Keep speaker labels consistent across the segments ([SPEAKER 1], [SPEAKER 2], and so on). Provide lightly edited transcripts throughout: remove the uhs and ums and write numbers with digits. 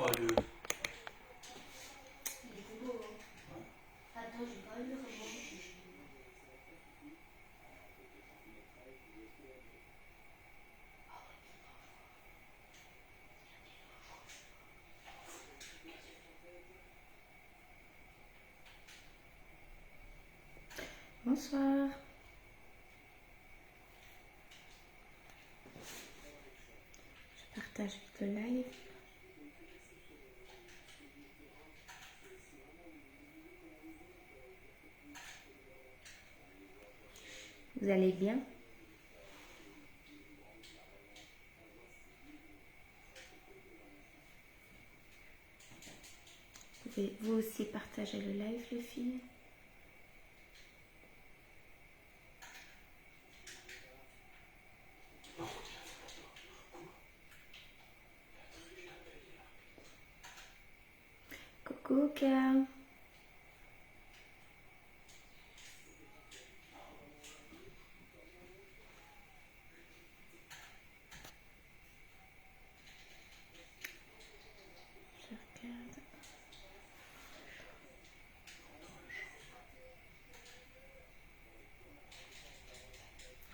[SPEAKER 1] pas le.
[SPEAKER 2] Il est beau, hein. Attends, j'ai pas eu le rebond.
[SPEAKER 3] Bonsoir. Je partage vite le live. Vous allez bien? Vous pouvez vous aussi partager le live, les filles. Coucou, Cal. Je regarde.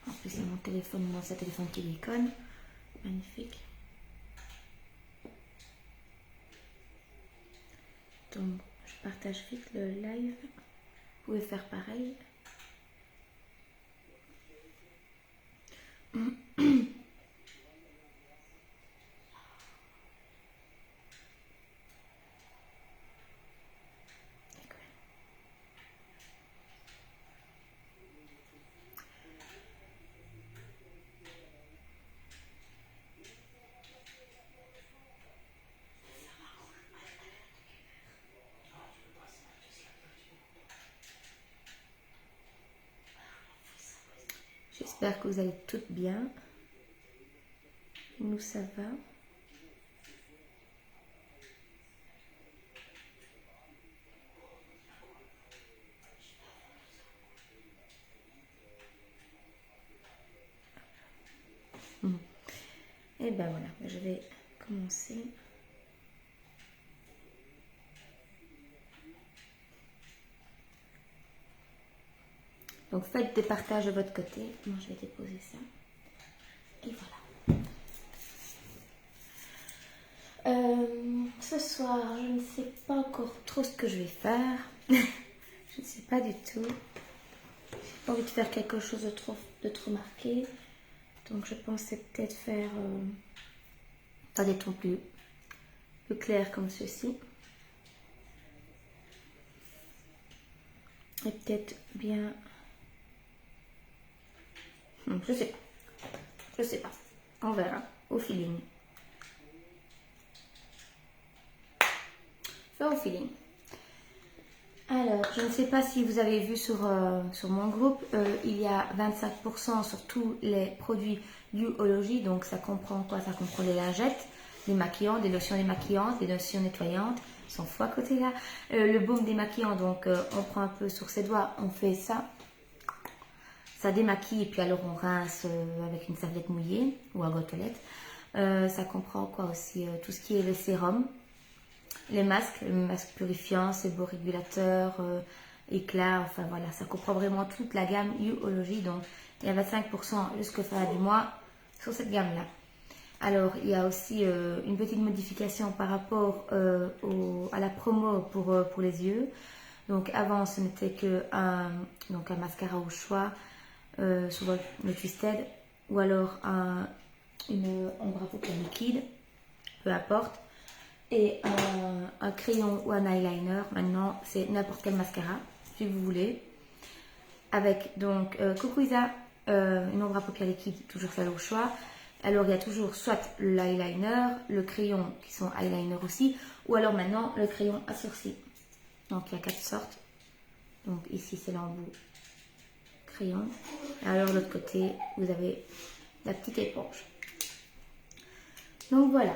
[SPEAKER 3] En plus, c'est mon téléphone, mon ancien téléphone qui déconne. Magnifique. Donc, je partage vite le live. Vous pouvez faire pareil. J'espère que vous allez toutes bien. Nous, ça va. Et ben voilà, je vais commencer. Donc faites des partages de votre côté. Moi je vais déposer ça. Et voilà. Ce soir, je ne sais pas encore trop ce que je vais faire. Je ne sais pas du tout. J'ai pas envie de faire quelque chose de trop marqué. Donc je pensais peut-être faire des tons plus clairs comme ceci. Et peut-être bien... je sais pas. Je sais pas. On verra. Au feeling. Au feeling. Alors, je ne sais pas si vous avez vu sur mon groupe, il y a 25% sur tous les produits Youology. Donc, ça comprend quoi? Ça comprend les lingettes, les maquillants, des lotions démaquillantes, des lotions nettoyantes. Ils sont fous à côté là. Le baume démaquillant, donc on prend un peu sur ses doigts, on fait ça. Ça démaquille et puis alors on rince avec une serviette mouillée ou à gottelette. Ça comprend quoi aussi? Tout ce qui est les sérums. Les masques purifiants, séborégulateur, éclat, enfin voilà, ça comprend vraiment toute la gamme Youology. Donc il y a 25% jusqu'à fin du mois sur cette gamme-là. Alors il y a aussi une petite modification par rapport à la promo pour les yeux. Donc avant ce n'était que un mascara au choix, souvent le Twisted, ou alors une ombre à paupières liquide, peu importe. Et un crayon ou un eyeliner, maintenant c'est n'importe quel mascara, si vous voulez. Avec donc coucou Isa, une ombre à paupières liquide, toujours celle au choix. Alors il y a toujours soit l'eyeliner, le crayon qui sont eyeliner aussi, ou alors maintenant le crayon à sourcils. Donc il y a 4 sortes. Donc ici c'est l'embout crayon. Et alors de l'autre côté, vous avez la petite éponge. Donc voilà.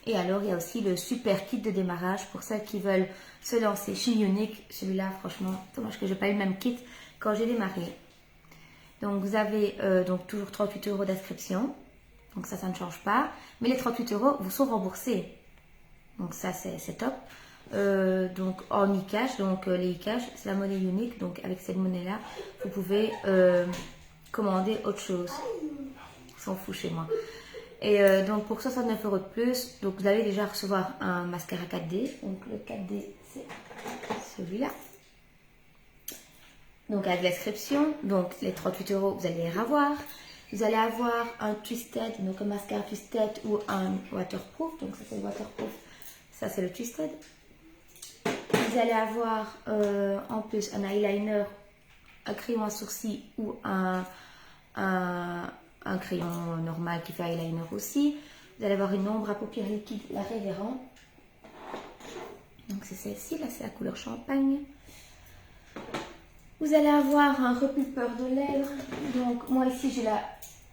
[SPEAKER 3] Et alors, il y a aussi le super kit de démarrage pour celles qui veulent se lancer chez Unique. Celui-là, franchement, dommage que je n'ai pas eu le même kit quand j'ai démarré. Donc, vous avez donc toujours 38 € d'inscription. Donc, ça ne change pas. Mais les 38 € vous sont remboursés. Donc ça c'est top. Donc en e-cash, donc les e-cash c'est la monnaie unique, donc avec cette monnaie là vous pouvez commander autre chose. Ils s'en foutent chez moi. Et donc pour 69 € de plus, donc vous allez déjà recevoir un mascara 4D. Donc le 4D c'est celui-là. Donc avec l'inscription, donc les 38 € vous allez les avoir. Vous allez avoir un twisted, donc un mascara twisted ou un waterproof. Donc ça c'est le waterproof, ça c'est le twisted. Vous allez avoir en plus un eyeliner, un crayon à sourcils ou un crayon normal qui fait eyeliner aussi. Vous allez avoir une ombre à paupières liquide, la Révérend. Donc c'est celle-ci, là c'est la couleur champagne. Vous allez avoir un repulpeur de lèvres. Donc moi ici j'ai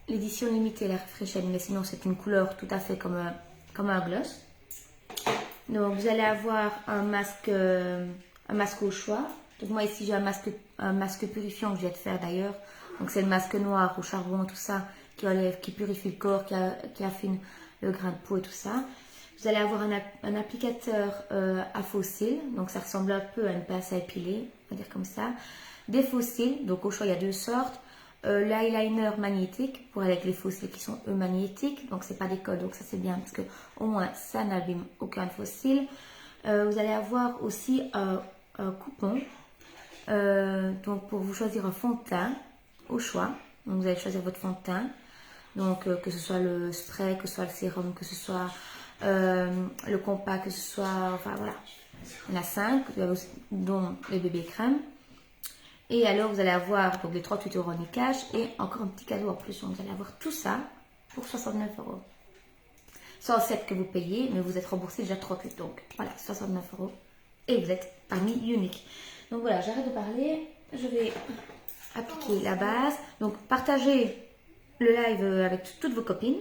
[SPEAKER 3] l'édition limitée, la Refreshen, mais sinon c'est une couleur tout à fait comme un gloss. Donc vous allez avoir un masque au choix. Donc moi ici j'ai un masque purifiant que je viens de faire d'ailleurs. Donc c'est le masque noir au charbon, tout ça, qui purifie le corps, qui affine le grain de peau et tout ça. Vous allez avoir un applicateur à faux cils, donc ça ressemble un peu à une pince à épiler, on va dire comme ça. Des faux cils, donc au choix il y a deux sortes. L'eyeliner magnétique pour aller avec les faux cils qui sont eux magnétiques, donc c'est pas des cols, donc ça c'est bien parce que au moins ça n'abîme aucun faux cil. Vous allez avoir aussi un coupon, donc pour vous choisir un fond de teint au choix. Donc vous allez choisir votre fond de teint, donc que ce soit le spray, que ce soit le sérum, que ce soit le compact, que ce soit, enfin voilà, il y en a 5, dont les bébés crème. Et alors, vous allez avoir donc les 38 € en e-cash et encore un petit cadeau en plus. Donc, vous allez avoir tout ça pour 69 €. 107 que vous payez, mais vous êtes remboursé déjà 38. Donc, voilà, 69 € et vous êtes parmi unique. Donc, voilà, j'arrête de parler. Je vais appliquer la base. Donc, partagez le live avec toutes vos copines.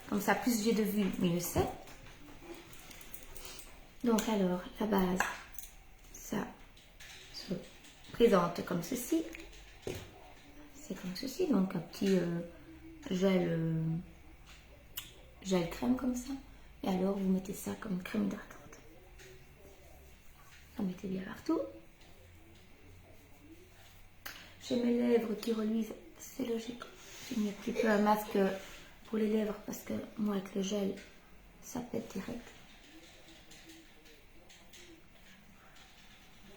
[SPEAKER 3] Comme ça, plus j'ai de vues, mieux c'est. Donc, alors, la base, ça se présente comme ceci. C'est comme ceci, donc un petit gel crème comme ça. Et alors vous mettez ça comme crème hydratante. Vous mettez bien partout. J'ai mes lèvres qui reluisent, c'est logique. J'ai mis un petit peu un masque pour les lèvres parce que moi avec le gel ça pète direct.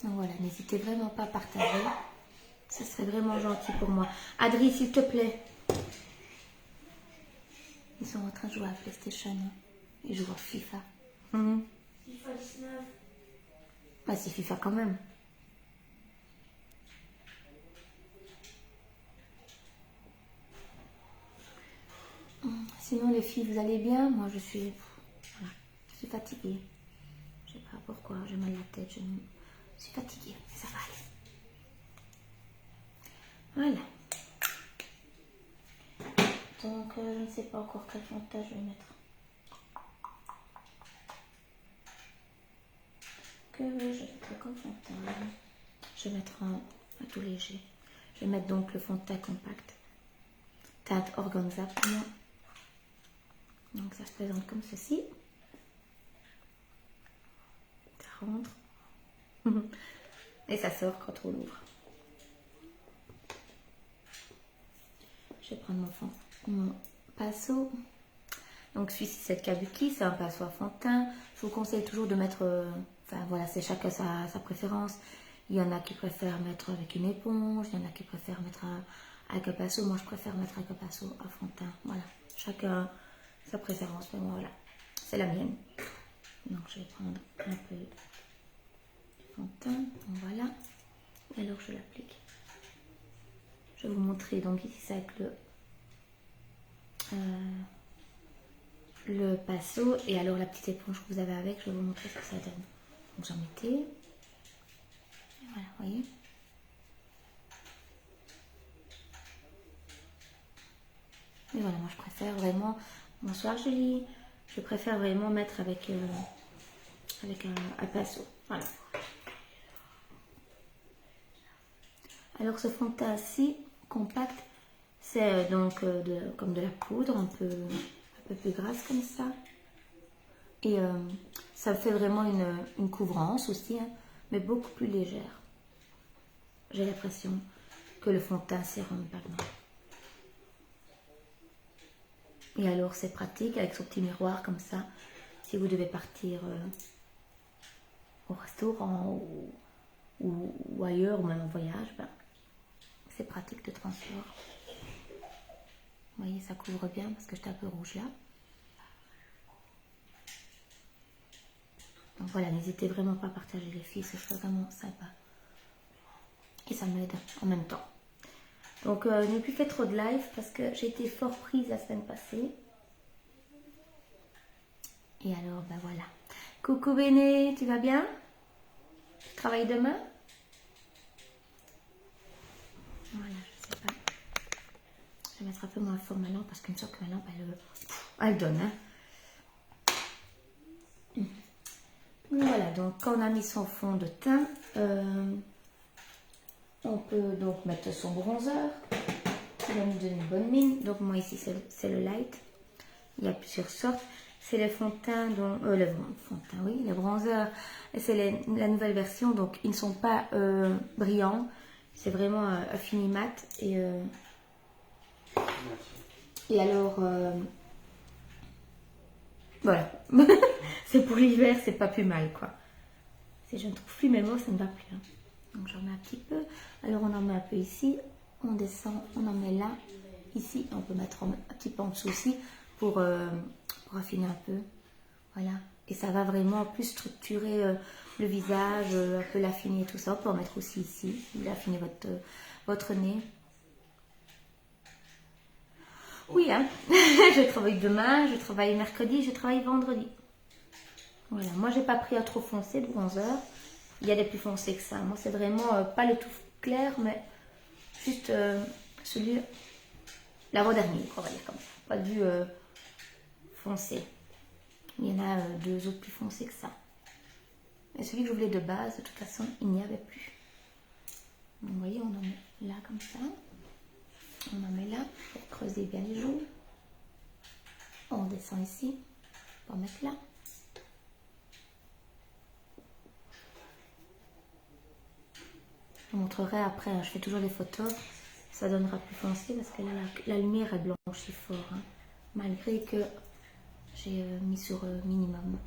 [SPEAKER 3] Donc voilà, n'hésitez vraiment pas à partager. Ça serait vraiment gentil pour moi. Adri, s'il te plaît. Ils sont en train de jouer à PlayStation. Hein. Ils jouent à FIFA.
[SPEAKER 2] FIFA 19.
[SPEAKER 3] Bah, c'est FIFA quand même. Sinon, les filles, vous allez bien? Moi, je suis fatiguée. Je sais pas pourquoi, j'ai mal à la tête. Je suis fatiguée, mais ça va aller. Voilà. Donc, je ne sais pas encore quel fond de teint je vais mettre. Que vais-je mettre comme fond de teint? Je vais mettre un tout léger. Je vais mettre donc le fond de teint compact. Teinte organza pour moi. Donc, ça se présente comme ceci. Ça rentre. Et ça sort quand on l'ouvre. Je vais prendre mon pinceau. Donc celui-ci c'est le Kabuki, c'est un pinceau à fond de teint. Je vous conseille toujours de mettre, enfin voilà, c'est chacun sa préférence. Il y en a qui préfèrent mettre avec une éponge, il y en a qui préfèrent mettre avec un pinceau. Moi je préfère mettre avec un pinceau à fond de teint. Voilà, chacun sa préférence, mais moi voilà, c'est la mienne. Donc je vais prendre un peu de fond de teint, donc voilà. Et alors je l'applique. Je vais vous montrer donc ici c'est avec le pinceau et alors la petite éponge que vous avez avec, je vais vous montrer ce que ça donne. Donc j'en mettais. Et voilà, vous voyez. Et voilà, moi je préfère vraiment, bonsoir Julie, je préfère vraiment mettre avec un pinceau. Voilà. Alors ce fond de teint-ci, compact, c'est donc comme de la poudre, un peu plus grasse comme ça. Et ça fait vraiment une couvrance aussi, hein, mais beaucoup plus légère. J'ai l'impression que le fond de teint sérum, pardon. Et alors c'est pratique avec son petit miroir comme ça, si vous devez partir au restaurant ou ailleurs, ou même en voyage, ben, c'est pratique de transport. Vous voyez, ça couvre bien parce que j'étais un peu rouge là. Donc voilà, n'hésitez vraiment pas à partager les filles, ce serait vraiment sympa. Et ça m'aide en même temps. Donc je n'ai plus fait trop de live parce que j'ai été fort prise la semaine passée. Et alors, ben voilà. Coucou Béné, tu vas bien? Tu travailles demain? Voilà, je sais pas. Je vais mettre un peu moins fort ma lampe parce qu'une fois que ma lampe, elle donne. Hein. Voilà, donc quand on a mis son fond de teint, on peut donc mettre son bronzer qui va nous donner une bonne mine. Donc moi ici c'est le light. Il y a plusieurs sortes. C'est les fonds de teint, le fond de teint, oui, les bronzers. C'est la nouvelle version, donc ils ne sont pas brillants. C'est vraiment un fini mat. Et alors, voilà. C'est pour l'hiver, c'est pas plus mal, quoi. Si je ne trouve plus mes mots, ça ne va plus. Hein. Donc j'en mets un petit peu. Alors on en met un peu ici, on descend, on en met là, ici. On peut mettre un petit peu en dessous aussi pour affiner un peu. Voilà. Et ça va vraiment plus structurer le visage, un peu l'affiner et tout ça. On peut en mettre aussi ici, l'affiner votre nez. Oui, hein. Je travaille demain, je travaille mercredi, je travaille vendredi. Voilà, moi j'ai pas pris un trop foncé de bronzer. Il y a des plus foncés que ça. Moi c'est vraiment pas le tout clair, mais juste celui l'avant-dernier, on va dire comme ça. Pas du foncé. Il y en a deux autres plus foncés que ça. Et celui que je voulais de base, de toute façon, il n'y avait plus. Donc, vous voyez, on en met là comme ça. On en met là pour creuser bien les joues. On descend ici pour mettre là. Je vous montrerai après, hein, je fais toujours des photos. Ça donnera plus foncé parce que là, la lumière est blanchie fort. Hein, malgré que j'ai mis sur minimum.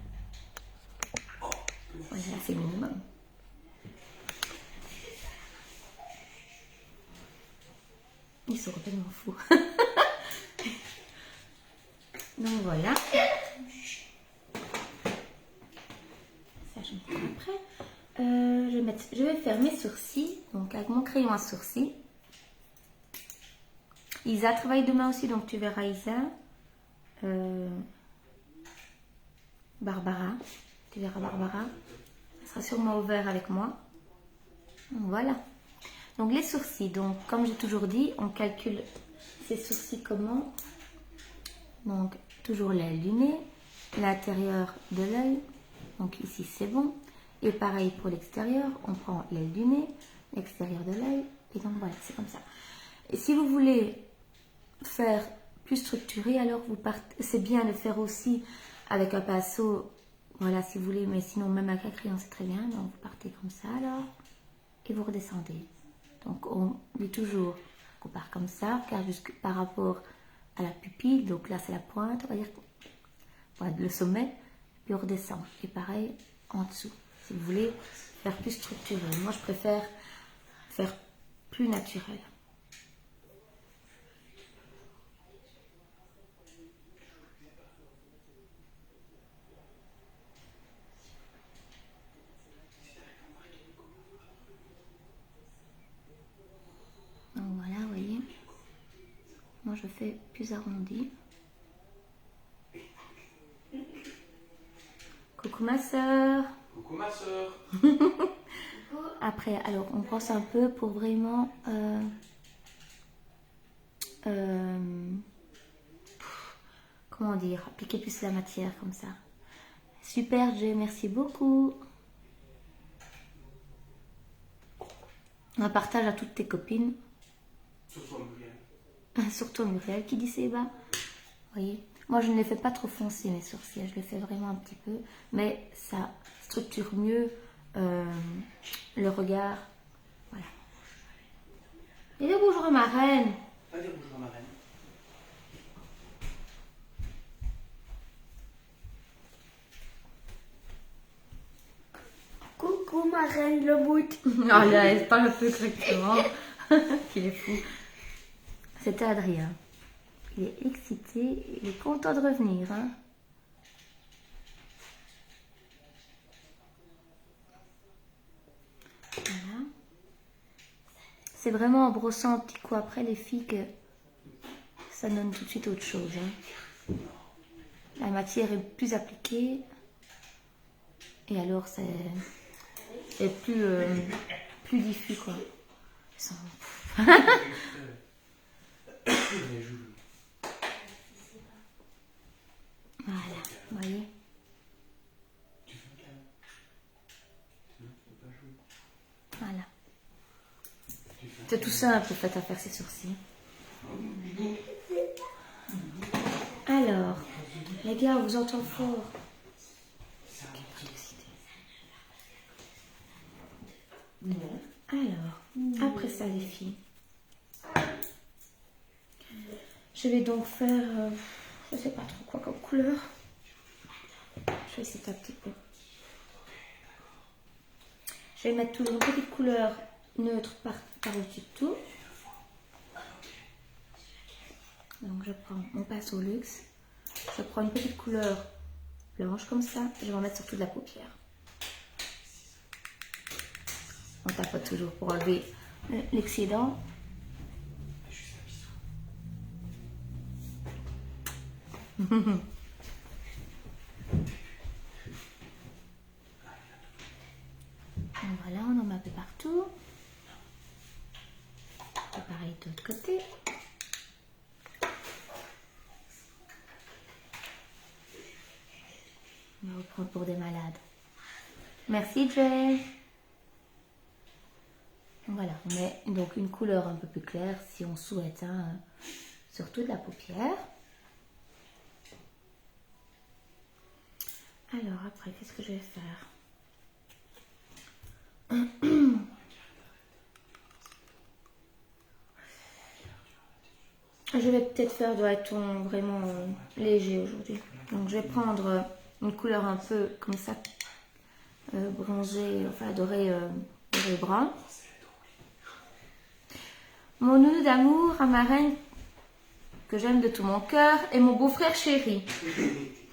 [SPEAKER 3] Voilà, c'est minimum. Ils sont complètement fous. Donc voilà. Ça, je mettrai après. Je vais faire mes sourcils. Donc avec mon crayon à sourcils. Isa travaille demain aussi, donc tu verras Isa. Barbara. Tu verras Barbara. Elle sera sûrement au vert avec moi. Donc voilà. Donc les sourcils. Donc comme j'ai toujours dit, on calcule ces sourcils comment? Donc toujours l'aile du nez, l'intérieur de l'œil. Donc ici c'est bon. Et pareil pour l'extérieur, on prend l'aile du nez, l'extérieur de l'œil. Et donc voilà, c'est comme ça. Et si vous voulez faire plus structuré, alors c'est bien de faire aussi avec un pinceau, voilà si vous voulez, mais sinon même avec un crayon c'est très bien. Donc vous partez comme ça alors et vous redescendez. Donc on dit toujours qu'on part comme ça, car jusque par rapport à la pupille, donc là c'est la pointe, on va dire voilà, le sommet, puis on redescend. Et pareil en dessous, si vous voulez faire plus structuré. Moi je préfère faire plus naturel. Donc voilà, vous voyez, moi je fais plus arrondi. Coucou ma soeur.
[SPEAKER 1] Coucou ma soeur.
[SPEAKER 3] Après, alors on brosse un peu pour vraiment comment dire, appliquer plus la matière comme ça. Super Jay, merci beaucoup. Un partage à toutes tes copines.
[SPEAKER 1] Surtout Muriel.
[SPEAKER 3] Surtout Muriel qui dit c'est bas. Vous voyez, Moi, je ne les fais pas trop foncés, mes sourcils. Je les fais vraiment un petit peu. Mais ça structure mieux le regard. Voilà. Et le bonjour à ma reine.
[SPEAKER 1] Pas dire bonjour à ma reine.
[SPEAKER 2] Coucou ma reine le bout.
[SPEAKER 3] Ah là, elle parle un peu correctement. Il est fou. C'était Adrien. Il est excité, il est content de revenir. Hein. Voilà. C'est vraiment en brossant un petit coup après les filles que ça donne tout de suite autre chose. Hein. La matière est plus appliquée et alors c'est plus diffus quoi. Sans-
[SPEAKER 1] Les joues.
[SPEAKER 3] Voilà, vous voyez.
[SPEAKER 1] Tu fais un câlin. Sinon, tu peux pas jouer.
[SPEAKER 3] Voilà.
[SPEAKER 1] Tu fais un
[SPEAKER 3] C'est tout simple en fait à faire ses sourcils. Alors, les gars, on vous entend fort. Alors, après ça les filles, je vais donc faire, je sais pas trop quoi comme couleur. Je vais essayer un petit peu. Je vais mettre toujours une petite couleur neutre par-dessus tout. Donc je prends mon pinceau luxe, je prends une petite couleur blanche comme ça, et je vais en mettre sur toute la paupière. On tapote toujours pour enlever l'excédent. Voilà, on en met un peu partout. Et pareil de l'autre côté. On va vous prendre pour des malades. Merci Jay. Voilà, on met donc une couleur un peu plus claire si on souhaite, hein, sur toute la paupière. Alors après, qu'est-ce que je vais faire? Je vais peut-être faire de la ton vraiment léger aujourd'hui. Donc je vais prendre une couleur un peu comme ça, bronzée, enfin doré, doré brun. Mon nounou d'amour à ma reine que j'aime de tout mon cœur et mon beau-frère chéri.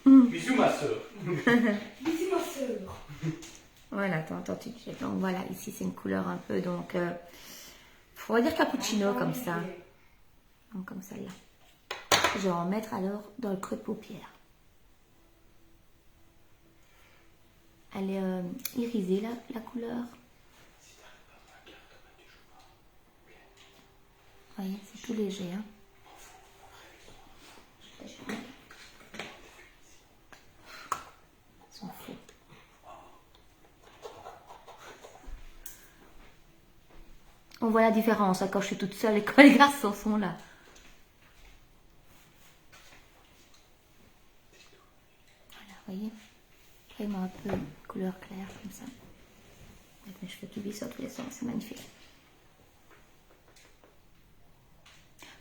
[SPEAKER 1] Bisous ma soeur.
[SPEAKER 2] Bisous ma soeur.
[SPEAKER 3] Voilà, t'entends tu dis. Donc voilà, ici c'est une couleur un peu donc, on va dire cappuccino comme ça. Donc comme celle-là. Je vais en mettre alors dans le creux de paupière. Elle est irisée la couleur. Vous voyez, c'est tout léger. Hein. Ils sont fous. On voit la différence hein, quand je suis toute seule et quand les garçons sont là. Voilà, vous voyez, vraiment un peu couleur claire comme ça. Avec mes cheveux qui glissent dans tous les sens, c'est magnifique.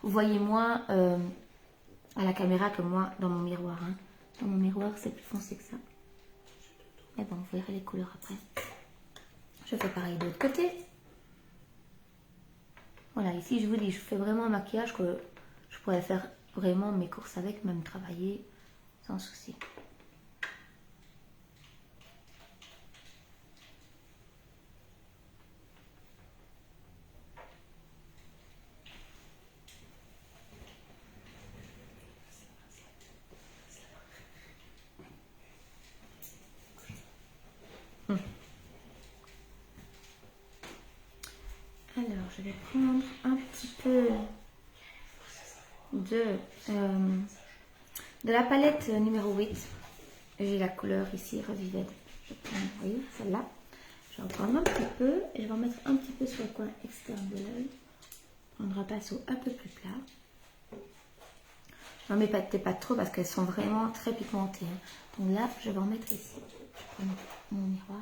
[SPEAKER 3] Vous voyez moins à la caméra que moi dans mon miroir. Hein. Dans mon miroir, c'est plus foncé que ça. Mais bon, vous verrez les couleurs après. Je fais pareil de l'autre côté. Voilà, ici je vous dis, je fais vraiment un maquillage que je pourrais faire vraiment mes courses avec, même travailler sans souci. Alors, je vais prendre un petit peu de la palette numéro 8. J'ai la couleur ici, Revivid. Je prends, vous voyez, celle-là. Je vais en prendre un petit peu et je vais en mettre un petit peu sur le coin externe de l'œil. Prendre un pinceau un peu plus plat. N'en mettez pas trop parce qu'elles sont vraiment très pigmentées. Hein. Donc là, je vais en mettre ici. Je prends mon miroir.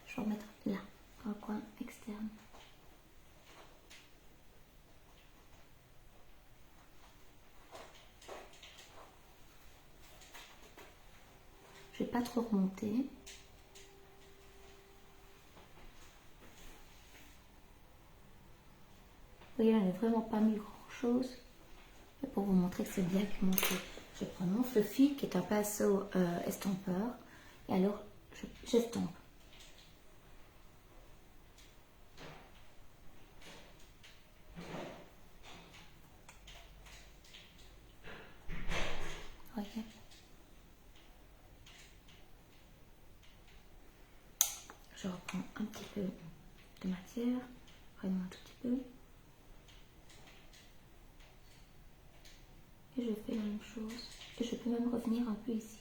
[SPEAKER 3] Je vais en mettre là, dans le coin externe. Je ne vais pas trop remonter. Vous voyez, là, je n'ai vraiment pas mis grand chose. Et pour vous montrer que c'est bien pigmenté, je prends mon Fluffy qui est un pinceau estampeur. Et alors, j'estompe. Voyez. Je reprends un petit peu de matière, vraiment un tout petit peu. Et je fais la même chose. Et je peux même revenir un peu ici.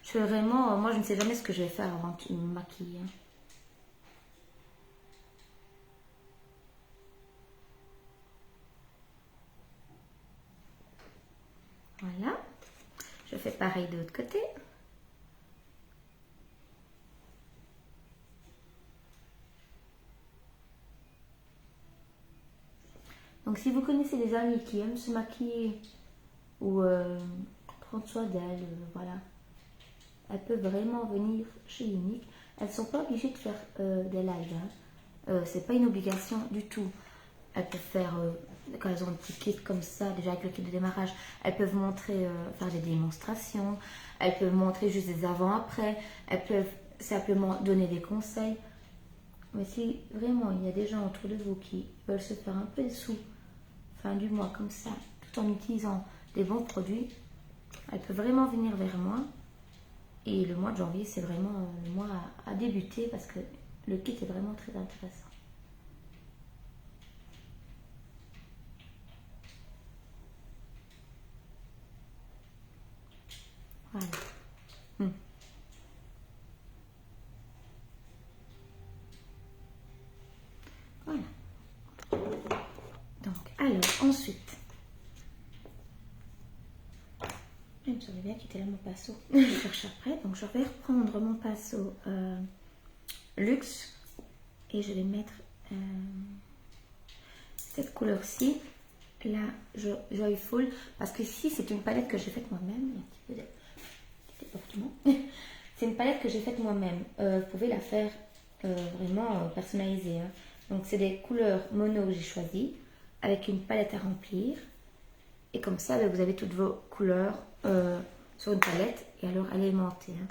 [SPEAKER 3] Je fais vraiment, moi je ne sais jamais ce que je vais faire avant de me maquiller. Voilà. Je fais pareil de l'autre côté. Donc si vous connaissez des amis qui aiment se maquiller ou prendre soin d'elles, voilà, elles peuvent vraiment venir chez Unique. Elles ne sont pas obligées de faire des lives. Hein. C'est pas une obligation du tout. Elles peuvent faire, quand elles ont un petit kit comme ça, déjà avec le kit de démarrage, elles peuvent montrer, faire des démonstrations, elles peuvent montrer juste des avant-après, elles peuvent simplement donner des conseils. Mais si vraiment il y a des gens autour de vous qui veulent se faire un peu de sous, fin du mois comme ça, tout en utilisant des bons produits, elles peuvent vraiment venir vers moi. Et le mois de janvier, c'est vraiment le mois à débuter parce que le kit est vraiment très intéressant. Voilà. Voilà. Donc, alors, ensuite, je me souviens bien qu'il était là mon pinceau. Je cherche après. Donc, je vais reprendre mon pinceau Luxe et je vais mettre cette couleur-ci, la Joyful, parce que ici, c'est une palette que j'ai faite moi-même. Il y a un petit peu de déportement. C'est une palette que j'ai faite moi-même. Vous pouvez la faire vraiment personnalisée. Hein. Donc, c'est des couleurs mono que j'ai choisies avec une palette à remplir. Et comme ça, vous avez toutes vos couleurs sur une palette et alors elle est aimantée. Hein.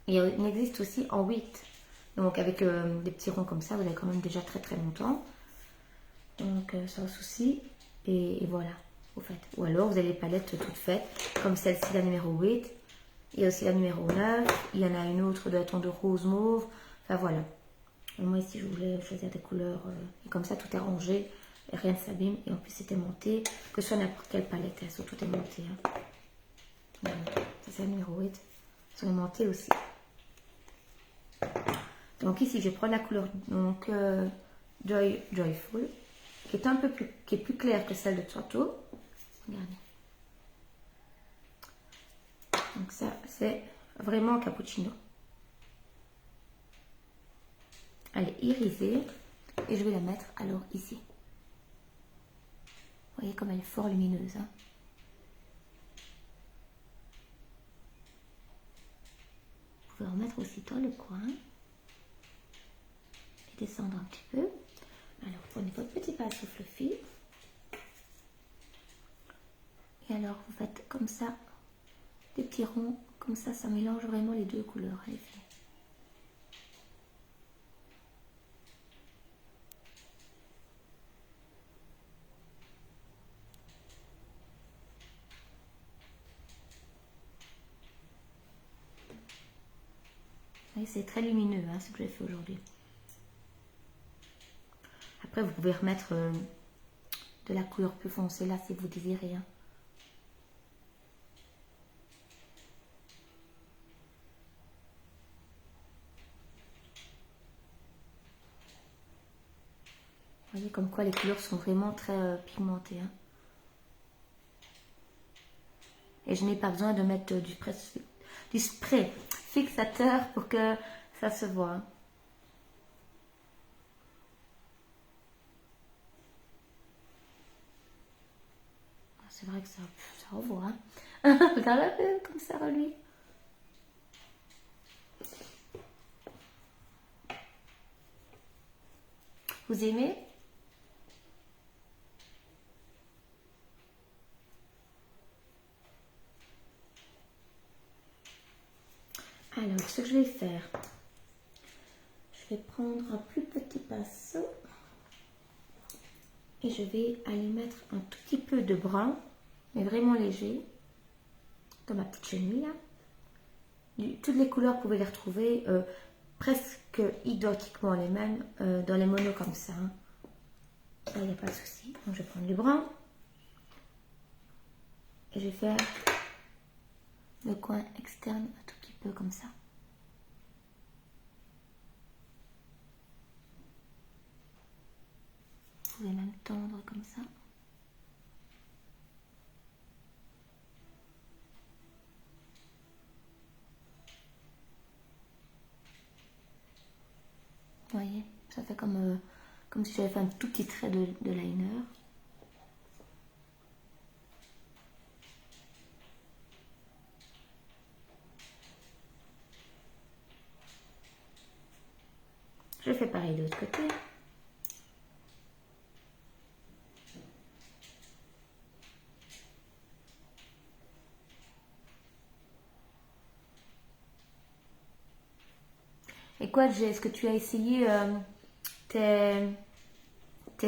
[SPEAKER 3] Et il existe aussi en 8. Donc avec des petits ronds comme ça, vous avez quand même déjà très très longtemps. Donc sans souci. Et voilà, vous faites. Ou alors vous avez les palettes toutes faites, comme celle-ci, la numéro 8. Il y a aussi la numéro 9. Il y en a une autre de ton de rose mauve. Enfin voilà. Et moi ici, je voulais choisir des couleurs. Et comme ça, tout est rangé. Et rien ne s'abîme. Et en plus, c'est aimanté. Que ce soit n'importe quelle palette, elles sont toutes aimantées. Hein. Voilà. Ça, c'est la numéro 8. Elles sont aimantées aussi. Donc ici, je prends la couleur donc, Joyful, qui est un peu plus, qui est plus claire que celle de Tantôt. Regardez. Donc ça, c'est vraiment cappuccino. Elle est irisée et je vais la mettre alors ici. Vous voyez comme elle est fort lumineuse. Hein. Vous pouvez en mettre aussi dans le coin. Descendre un petit peu. Alors, prenez votre petit pinceau Fluffy. Et alors, vous faites comme ça, des petits ronds. Comme ça, ça mélange vraiment les deux couleurs. Allez, c'est très lumineux, hein, ce que j'ai fait aujourd'hui. Après, vous pouvez remettre de la couleur plus foncée là si vous désirez. Hein. Vous voyez comme quoi les couleurs sont vraiment très pigmentées. Hein. Et je n'ai pas besoin de mettre du spray fixateur pour que ça se voit. C'est vrai que ça revoit. Hein. Regarde un peu comme ça, lui. Vous aimez? Alors, ce que je vais faire, je vais prendre un plus petit pinceau et je vais aller mettre un tout petit peu de brun, mais vraiment léger, dans ma petite chenille là. Toutes les couleurs, vous pouvez les retrouver presque identiquement les mêmes dans les monos comme ça. Hein. Ça, il n'y a pas de souci. Donc, je vais prendre du brun et je vais faire le coin externe un tout petit peu comme ça. Vous pouvez même tendre comme ça. Vous voyez, ça fait comme si j'avais fait un tout petit trait de liner. Je fais pareil de l'autre côté. Et quoi, Jay, est-ce que tu as essayé tes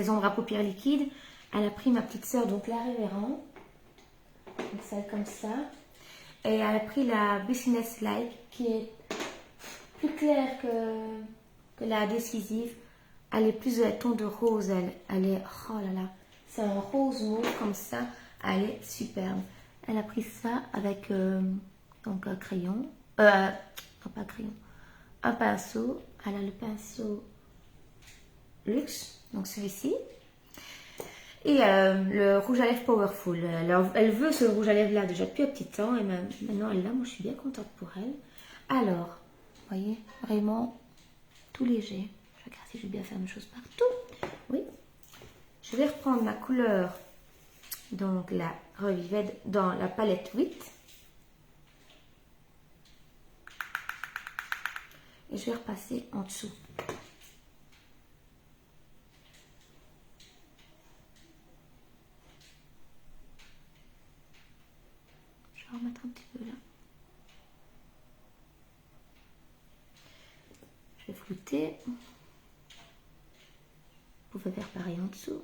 [SPEAKER 3] ombres à paupières liquides? Elle a pris ma petite sœur, donc la Révérend, donc celle comme ça. Et elle a pris la Business Like, qui est plus claire que la décisive. Elle est plus de ton de rose, elle est, oh là là, c'est un rose mauve comme ça, elle est superbe. Elle a pris ça avec donc un crayon, non pas crayon, un pinceau. Elle a le pinceau luxe, donc celui-ci. Et le rouge à lèvres Powerful. Elle veut ce rouge à lèvres là déjà depuis un petit temps et maintenant elle l'a. Moi je suis bien contente pour elle. Alors, vous voyez, vraiment tout léger. Je regarde si je vais bien faire mes choses partout. Oui. Je vais reprendre ma couleur, donc la Revivid dans la palette 8. Et je vais repasser en dessous. Je vais remettre un petit peu là. Je vais flouter. Vous pouvez faire pareil en dessous.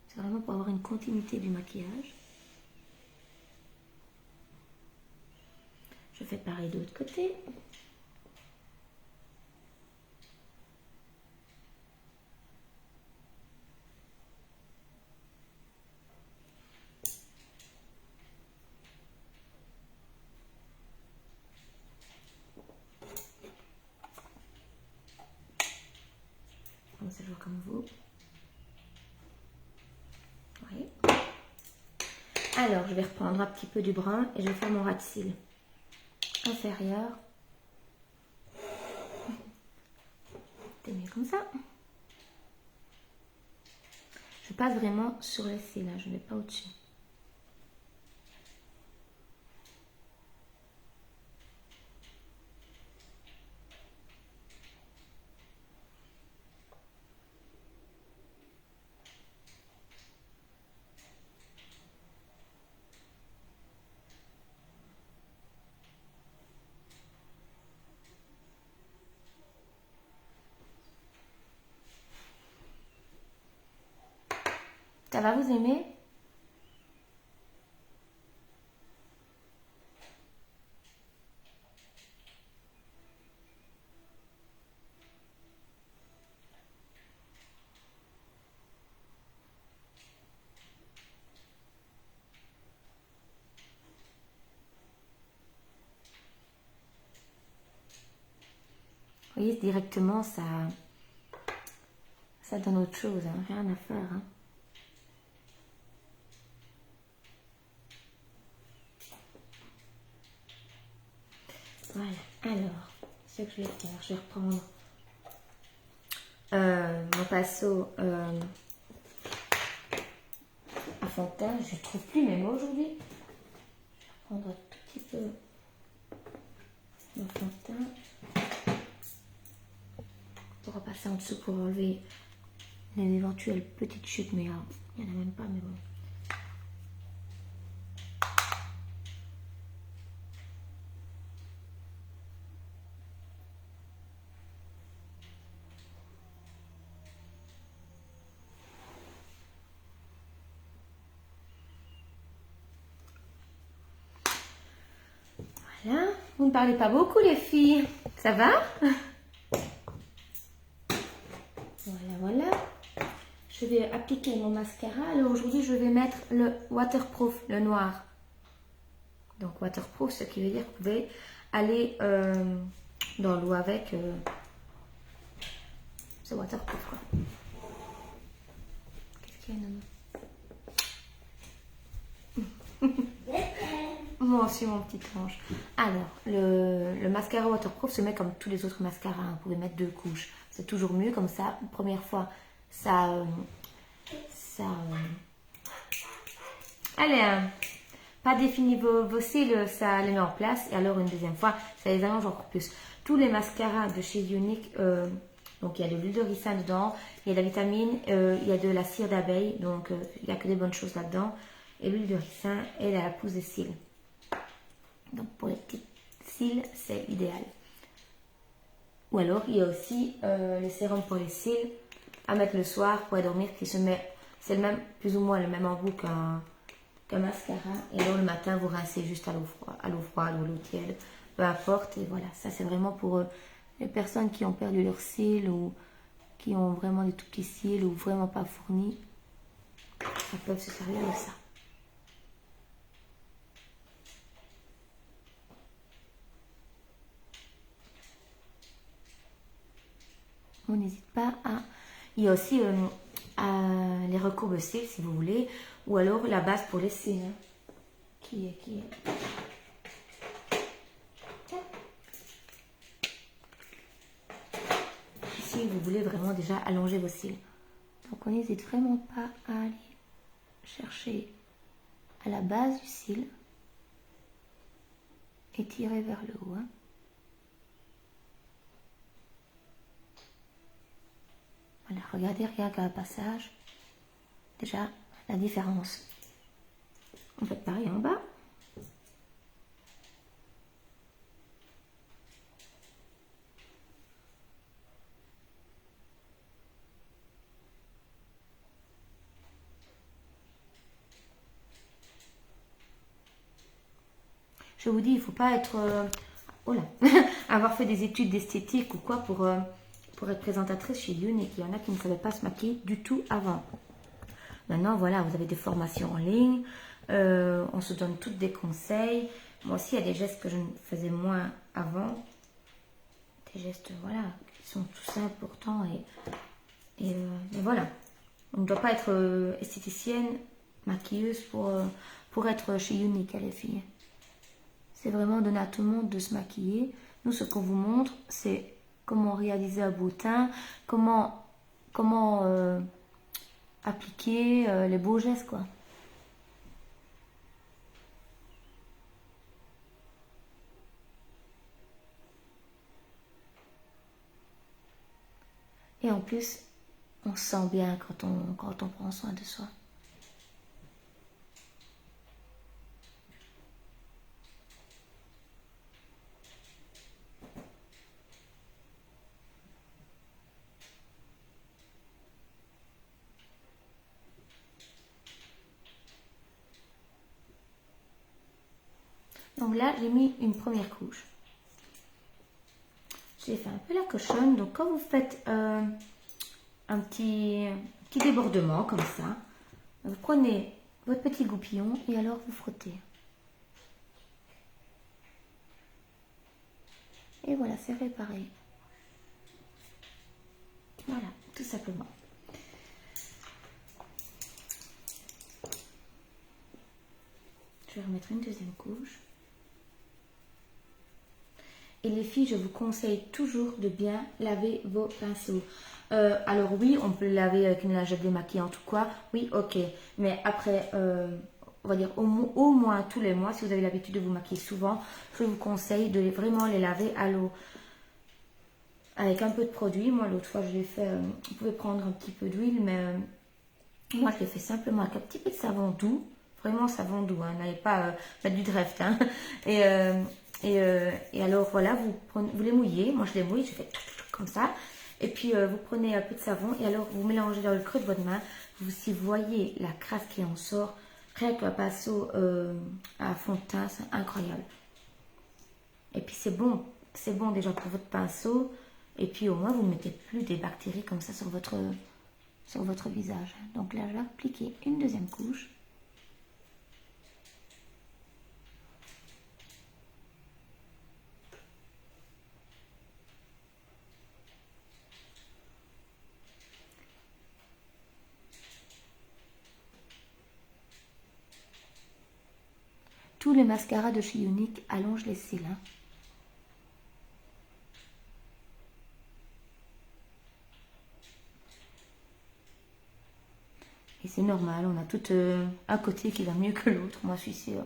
[SPEAKER 3] C'est vraiment pour avoir une continuité du maquillage. Je fais pareil de l'autre côté. Comme ça, je vois comme vous. Oui. Alors, je vais reprendre un petit peu du brun et je vais faire mon ras de cils inférieur. C'est mieux comme ça. Je passe vraiment sur les cils, là, je ne vais pas au-dessus. Ça va, vous aimer? Vous voyez, directement, ça donne autre chose, hein, rien à faire. Hein. Voilà, alors, ce que je vais faire, je vais reprendre mon pinceau à fond de teint. Je ne trouve plus mes mots aujourd'hui. Je vais reprendre un tout petit peu mon fond de teint pour repasser en dessous pour enlever les éventuelles petites chutes, mais il n'y en a même pas, mais bon. Voilà, vous ne parlez pas beaucoup les filles, ça va? Voilà, voilà. Je vais appliquer mon mascara. Alors aujourd'hui, je vais mettre le waterproof, le noir. Donc waterproof, ce qui veut dire que vous pouvez aller dans l'eau avec. C'est waterproof quoi. Qu'est-ce qu'il y a, Nana? Moi aussi, mon petit ange. Alors, le mascara waterproof se met comme tous les autres mascaras. Vous pouvez mettre 2 couches. C'est toujours mieux comme ça. Première fois, allez, pas défini vos cils, ça les met en place. Et alors, une deuxième fois, ça les allonge encore plus. Tous les mascaras de chez Unique, donc il y a de l'huile de ricin dedans, il y a de la vitamine, il y a de la cire d'abeille. Donc, il n'y a que des bonnes choses là-dedans. Et l'huile de ricin et la pousse de cils. Donc pour les petits cils, c'est idéal. Ou alors il y a aussi le sérum pour les cils à mettre le soir pour dormir qui se met, c'est le même, plus ou moins le même embout qu'un mascara. Et alors le matin vous rincez juste à l'eau froide ou à l'eau tiède, peu importe. Et voilà, ça c'est vraiment pour les personnes qui ont perdu leurs cils ou qui ont vraiment des tout petits cils ou vraiment pas fournis. Ça peut se servir de ça. On n'hésite pas à... Il y a aussi les recourbes cils si vous voulez. Ou alors la base pour les cils. Hein. Qui est Si vous voulez vraiment déjà allonger vos cils. Donc on n'hésite vraiment pas à aller chercher à la base du cil. Et tirer vers le haut. Hein. Voilà, regardez, rien qu'à un passage. Déjà, la différence. On fait pareil en bas. Je vous dis, il ne faut pas être... avoir fait des études d'esthétique ou quoi pour être présentatrice chez Unique. Il y en a qui ne savaient pas se maquiller du tout avant. Maintenant, voilà, vous avez des formations en ligne. On se donne toutes des conseils. Moi aussi, il y a des gestes que je ne faisais moins avant. Des gestes, voilà, qui sont tout simples pourtant. Et voilà. On ne doit pas être esthéticienne, maquilleuse pour être chez Unique, les filles. C'est vraiment donner à tout le monde de se maquiller. Nous, ce qu'on vous montre, c'est comment réaliser un beau teint, comment appliquer les beaux gestes, quoi. Et en plus, on se sent bien quand on prend soin de soi. Donc là, j'ai mis une première couche. J'ai fait un peu la cochonne. Donc quand vous faites un petit débordement comme ça, vous prenez votre petit goupillon et alors vous frottez. Et voilà, c'est réparé. Voilà, tout simplement. Je vais remettre une deuxième couche. Et les filles, je vous conseille toujours de bien laver vos pinceaux. Alors oui, on peut le laver avec une lingette démaquillante ou quoi. Oui, ok. Mais après, on va dire au moins tous les mois, si vous avez l'habitude de vous maquiller souvent, je vous conseille de vraiment les laver à l'eau. Avec un peu de produit. Moi, l'autre fois, je l'ai fait, vous pouvez prendre un petit peu d'huile, mais moi, je l'ai fait simplement avec un petit peu de savon doux. Vraiment savon doux, hein. N'allez pas mettre du Dreft. Hein. Et alors, voilà, vous les mouillez. Moi, je les mouille, je fais comme ça. Et puis, vous prenez un peu de savon et alors, vous mélangez dans le creux de votre main. Si vous voyez la crasse qui en sort, rien qu'un pinceau à fond de teint, c'est incroyable. Et puis, c'est bon déjà pour votre pinceau. Et puis, au moins, vous ne mettez plus des bactéries comme ça sur votre visage. Donc là, je vais appliquer une deuxième couche. Tous les mascaras de chez Younique allongent les cils. Hein. Et c'est normal, on a tout un côté qui va mieux que l'autre, moi je suis sûre.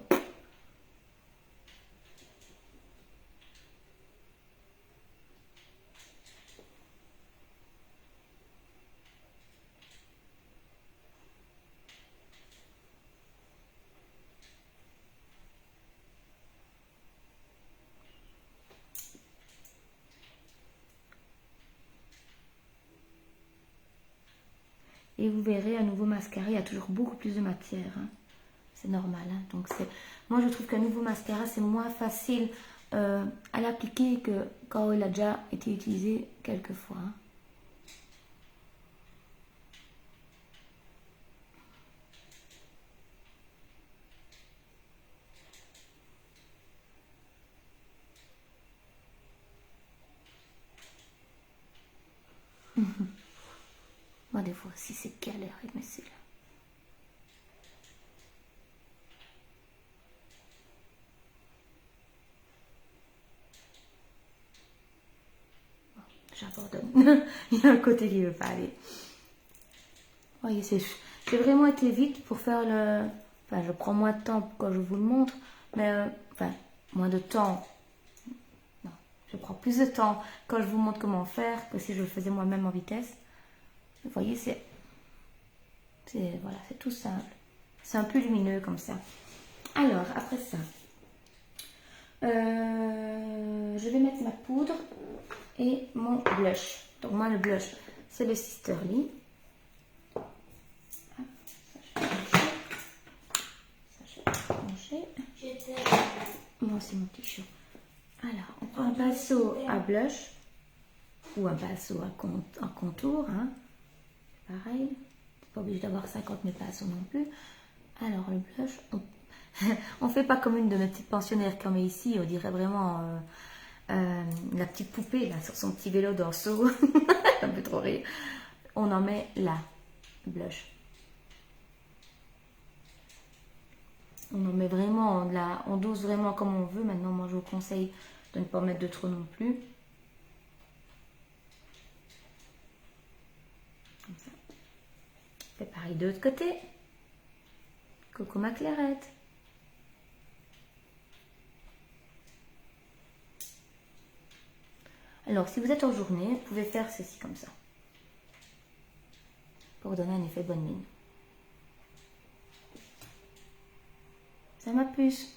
[SPEAKER 3] Et vous verrez, un nouveau mascara, il y a toujours beaucoup plus de matière. Hein. C'est normal. Hein. Donc moi, je trouve qu'un nouveau mascara, c'est moins facile à l'appliquer que quand il a déjà été utilisé quelques fois. Hein. Moi, des fois aussi, c'est galère avec mes cils. J'abandonne. Il y a un côté qui ne veut pas aller. Vous voyez, j'ai vraiment été vite pour faire le... Enfin, je prends moins de temps quand je vous le montre, mais... enfin, moins de temps. Non, je prends plus de temps quand je vous montre comment faire que si je le faisais moi-même en vitesse. Vous voyez, voilà, c'est tout simple. C'est un peu lumineux comme ça. Alors, après ça, je vais mettre ma poudre et mon blush. Donc moi, le blush, c'est le Sisterly. Ça, je vais manger. Moi, c'est mon petit chou. Alors, on prend un pinceau à blush ou un pinceau à contour. Hein. Pareil. Pas obligé d'avoir 50 000 pinceaux non plus. Alors le blush, on fait pas comme une de nos petites pensionnaires qu'on met ici, on dirait vraiment la petite poupée là sur son petit vélo d'Orso. Un peu trop rire. On en met là, le blush. On en met vraiment là, on dose vraiment comme on veut. Maintenant, moi je vous conseille de ne pas en mettre de trop non plus. Comme ça. Fait pareil de l'autre côté. Coucou ma Clairette. Alors, si vous êtes en journée, vous pouvez faire ceci comme ça. Pour donner un effet bonne mine. Ça ma puce.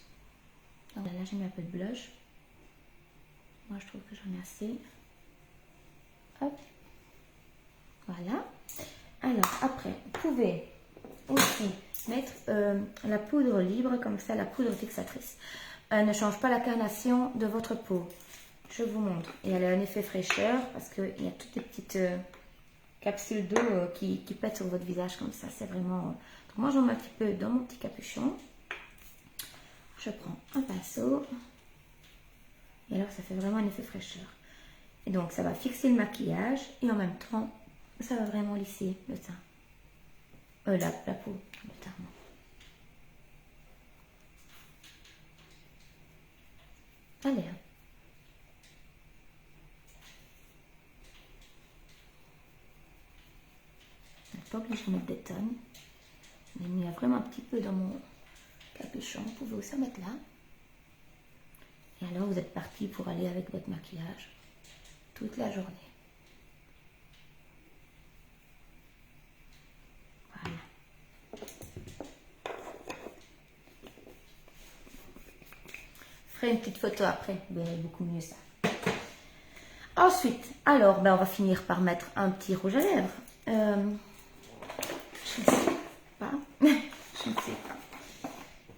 [SPEAKER 3] Donc là, j'ai mis un peu de blush. Moi, je trouve que j'en ai assez. Hop. Voilà. Alors, après, vous pouvez aussi mettre la poudre libre, comme ça, la poudre fixatrice. Elle ne change pas la carnation de votre peau. Je vous montre. Et elle a un effet fraîcheur parce qu'il y a toutes les petites capsules d'eau qui pètent sur votre visage comme ça. C'est vraiment... Donc moi, j'en mets un petit peu dans mon petit capuchon. Je prends un pinceau. Et alors, ça fait vraiment un effet fraîcheur. Et donc, ça va fixer le maquillage et en même temps Ça va vraiment lisser le teint. La peau, le teint. Non. Allez. Hein. Je n'ai pas obligé de mettre des tonnes. J'ai mis vraiment un petit peu dans mon capuchon. Vous pouvez aussi en mettre là. Et alors vous êtes parti pour aller avec votre maquillage toute la journée. Voilà. Je ferai une petite photo après, vous verrez beaucoup mieux ça. Ensuite, alors, on va finir par mettre un petit rouge à lèvres. Je ne sais pas. Je ne sais pas.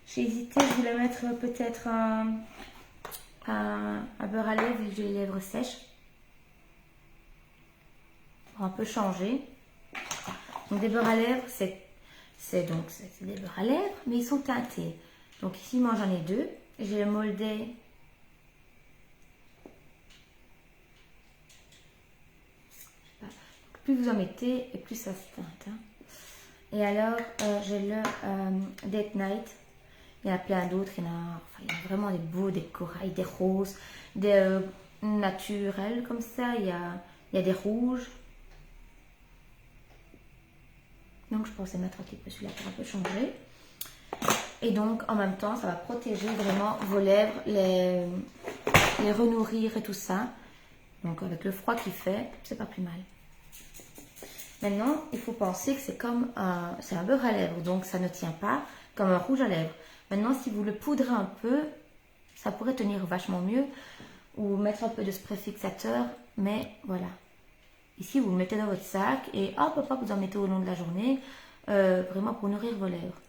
[SPEAKER 3] J'ai hésité, je voulais mettre peut-être un beurre à lèvres vu que j'ai les lèvres sèches. Pour un peu changer. Donc des beurres à lèvres, c'est des beurres à lèvres, mais ils sont teintés. Donc ici, moi j'en ai deux. J'ai le moldé. Plus vous en mettez et plus ça se teinte. Hein. Et alors, j'ai le Date Night. Il y en a plein d'autres. Il y a vraiment des beaux, des corails, des roses, des naturels comme ça. Il y a des rouges. Donc, je pensais mettre un petit peu celui-là pour un peu changer. Et donc, en même temps, ça va protéger vraiment vos lèvres, les renourrir et tout ça. Donc, avec le froid qu'il fait, c'est pas plus mal. Maintenant, il faut penser que c'est comme c'est un beurre à lèvres, donc ça ne tient pas comme un rouge à lèvres. Maintenant, si vous le poudrez un peu, ça pourrait tenir vachement mieux, ou mettre un peu de spray fixateur, mais voilà. Ici, vous le mettez dans votre sac et hop, vous en mettez au long de la journée, vraiment pour nourrir vos lèvres.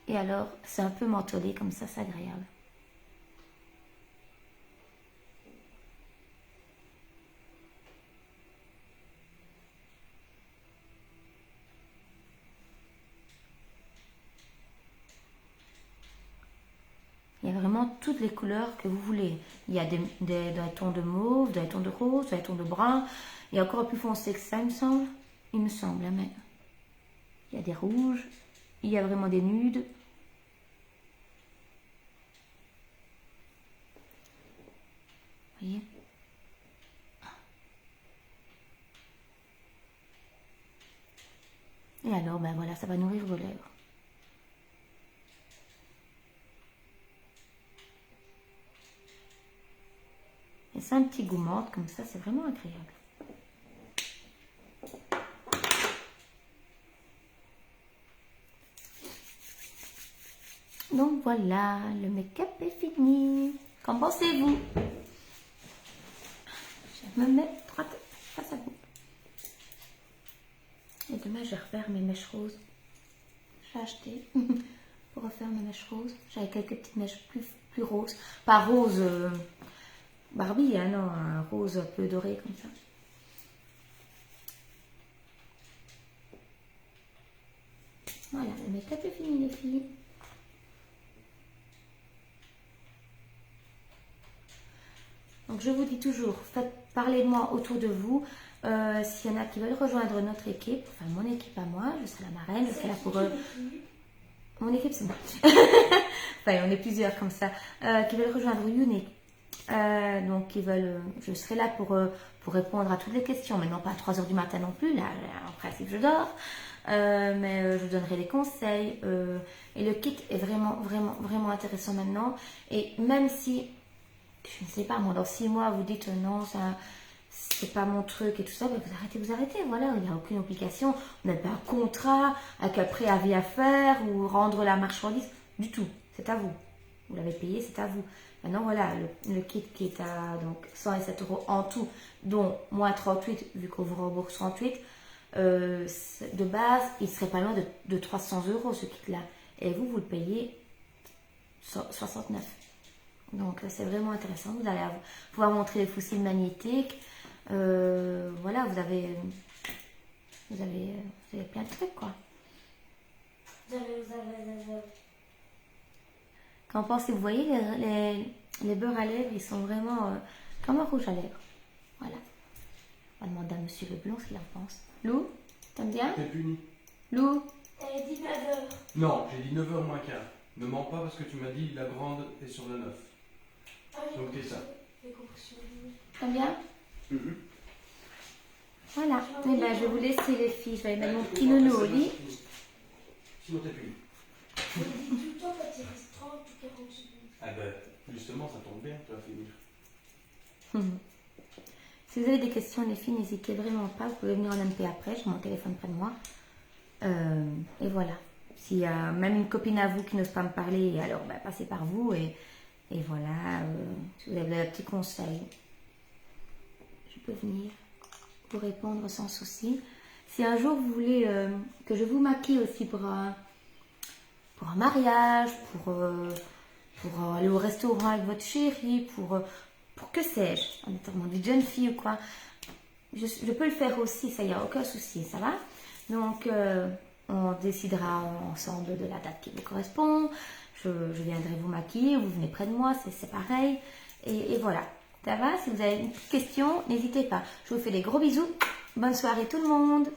[SPEAKER 3] Et alors, c'est un peu mentholé comme ça, c'est agréable. Il y a vraiment toutes les couleurs que vous voulez. Il y a des tons de mauve, des tons de rose, des tons de brun. Il y a encore plus foncé que ça, il me semble. Il me semble, mais il y a des rouges. Il y a vraiment des nudes. Vous voyez? Et alors, ben voilà, ça va nourrir vos lèvres. Et c'est un petit goût menthe, comme ça, c'est vraiment agréable. Donc voilà, le make-up est fini. Qu'en pensez-vous? Je me mets droite face à vous. Et demain, je vais refaire mes mèches roses. J'ai acheté pour refaire mes mèches roses. J'avais quelques petites mèches plus roses. Pas rose Barbie, hein, non, un rose un peu doré comme ça. Voilà, le make-up est fini les filles. Donc je vous dis toujours, faites parler de moi autour de vous. S'il y en a qui veulent rejoindre notre équipe, enfin mon équipe à moi, je serai la marraine, je serai là pour eux. Mon équipe c'est moi. Enfin on est plusieurs comme ça. Qui veulent rejoindre Unique. Donc qui veulent, je serai là pour répondre à toutes les questions, mais non pas à 3 h du matin non plus, là en principe je dors. Mais je vous donnerai des conseils. Et le kit est vraiment intéressant maintenant. Et même si, je ne sais pas, moi dans 6 mois vous dites non, ça c'est pas mon truc et tout ça, ben vous arrêtez, voilà, il n'y a aucune obligation, vous n'avez pas un contrat avec un préavis à faire ou rendre la marchandise, du tout, c'est à vous. Vous l'avez payé, c'est à vous. Maintenant voilà, le kit qui est à donc 107 € en tout, dont moins 38 vu qu'on vous rembourse 38, de base, il serait pas loin de 300 € ce kit-là. Et vous le payez 69. Donc c'est vraiment intéressant. Vous allez pouvoir montrer les fossiles magnétiques. Voilà, vous avez plein de trucs quoi. Qu'en pensez-vous? Vous voyez Les beurres à lèvres, ils sont vraiment comme un rouge à lèvres. Voilà. On va demander à Monsieur Leblond ce qu'il en pense. Lou, t'aimes bien?
[SPEAKER 1] T'es puni.
[SPEAKER 3] Lou,
[SPEAKER 2] Elle dit 9h.
[SPEAKER 1] Non, j'ai dit 9h moins quart. Ne mens pas parce que tu m'as dit la grande est sur la 9. Donc t'es ça.
[SPEAKER 2] J'ai compris sur le
[SPEAKER 3] t'aimes bien? Voilà. Eh ben, je vais vous laisser les filles. Je vais aller mettre mon petit nounou au lit.
[SPEAKER 1] Sinon t'es puni.
[SPEAKER 2] Je dis tout le temps quand il reste 30 ou 40 secondes.
[SPEAKER 1] Ah ben, justement, ça tombe bien, tu vas finir.
[SPEAKER 3] Si vous avez des questions, les filles, n'hésitez vraiment pas. Vous pouvez venir en MP après. J'ai mon téléphone près de moi. Et voilà. S'il y a même une copine à vous qui n'ose pas me parler, alors ben, passez par vous. Et voilà. Si vous avez des petits conseils, je peux venir vous répondre sans souci. Si un jour vous voulez que je vous maquille aussi pour un mariage, pour aller au restaurant avec votre chérie, pour que sais-je, notamment des jeunes filles ou quoi, je peux le faire aussi, ça y a aucun souci, ça va? Donc on décidera ensemble de la date qui vous correspond, je viendrai vous maquiller, vous venez près de moi, c'est pareil, et voilà, ça va? Si vous avez une petite question, n'hésitez pas. Je vous fais des gros bisous, bonne soirée tout le monde!